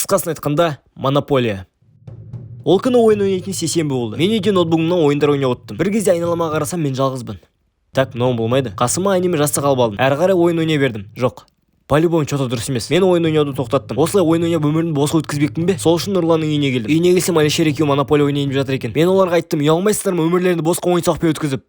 Қысқасын айтқанда, монополия. Ол күні ойын ойнайтын сейсенбі болды. Мен үйде ноутбугымнан ойындар ойнап отырдым. Bir кезде айналама қарасам, мен жалғызбын. Так, мынау болмайды. Қасыма аниме жастық алып алдым. Әрі қарай ойын ойнай бердім. Жоқ. По-любому что-то дұрыс емес. Мен ойын ойнауды тоқтаттым. Осылай ойын ойнап өмірімді босқа өткізбекпін бе? Сол үшін Нұрланның үйіне келдім. Үйіне келсем, Алишер екеуі монополия ойнап жатыр екен. Мен оларға айттым, ұялмайсыздар ма өмірлеріңді босқа ойын-сауықпен өткізіп?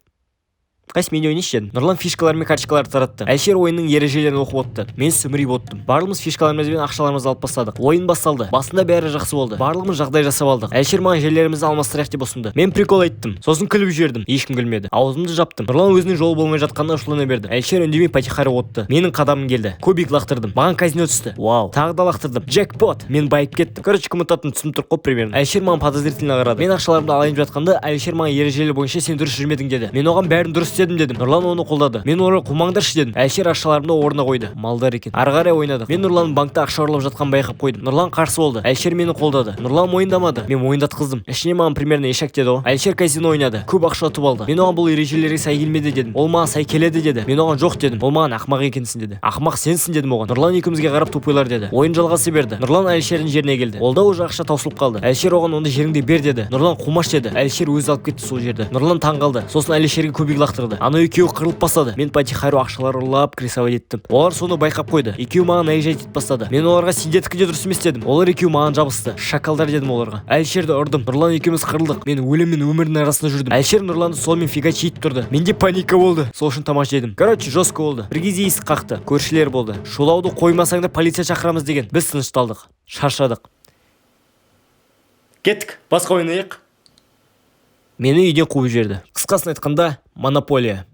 Қайсы мен ойнайыншы дедім. Нұрлан фишкалар мен карточкаларды таратты. Әлішер ойынның ережелерін оқып отты. Мен сүмірейіп оттым. Барлығымыз фишкаларымыз бен ақшаларымызды алып бастадық. Ойын басталды. Басында бәрі жақсы болды. Барлығымыз жағдай жасап алдық. Әлішер маған жерлерімізді алмастырайық деп ұсынды. Мен прикол айттым. Сосын күліп жібердім. Ешкім күлмеді. Аузымды жаптым. Нұрлан өзінің жолы болмай жатқанына ашулана берді. Әлішер үндемей потихару отты. Менің қадамым келді. Кубик лақтырдым. Маған казино түсті. Вау. Тағы да лақтырдым. Джекпот. Мен байып кеттім. Короче, кім ұтатынын түсініп тұр ғой примерно. Әлішер маған подозрительно қарады. Мен ақшаларымды алайын жатқанда, Әлішер маған ережелер бойынша сен дұрыс жүрмедің деді. Мен оған бәрін дұрыс істедім дедім. Нұрлан оны қолдады. Мен оны қумаңдаршы дедім. Әлішер ақшаларымды орнына қойды. Малдар екен. Ары қарай ойнадық. Мен Нұрланның банкта ақша ұрлап жатқанын байқап қойдым. Нұрлан қарсы болды. Әлішер мені қолдады. Нұрлан мойындамады. Мен мойындатқыздым. Ішіне маған примерно ешак деді ғой. Әлішер казино ойнады. Көп ақша ұтып алды. Мен оған бұл ережелерге сай келмеді дедім. Ол маған сай келеді деді. Мен оған жоқ дедім. Ол маған ақымақ екенсің деді. Ақымақ сенсің дедім оған. Нұрлан екеумізге қарап тупойлар деді. Ойын жалғасы берді. Нұрлан Әлішердің жеріне келді. Ол да уже ақша таусылып қалды. Әлішер оған онда жеріңді бер деді. Нұрлан қумаш деді. Әлішер өзі алып кетті сол жерді. Нұрлан таңғалды. Сосын Әлішерге кубик лақтырды. Анау екеуі қырылып бастады. Мен потихару ақшалар ұрлап крисовать еттім. Олар соны байқап қойды. Екеуі маған әйжайт етіп бастады. Мен оларға сендердікі де дұрыс емес дедім. Олар екеуі маған жабысты. Шакалдар дедім оларға. Әлішерді ұрдым. Нұрлан екеуміз қырылдық. Мен өлім мен өмірдің арасында жүрдім. Әлішер Нұрланды солмен фигачи етіп тұрды. Менде паника болды. Сол үшін тамаш дедім. Короче, жестко болды. Bir кезде есік қақты. Көршілер болды. Шулауды қоймасаңдар полиция шақырамыз деген. Біз тынышталдық. Шаршадық. Кеттік. Басқа ойнайық. Мені үйден қуып жіберді. Қысқасын айтқанда, монополия.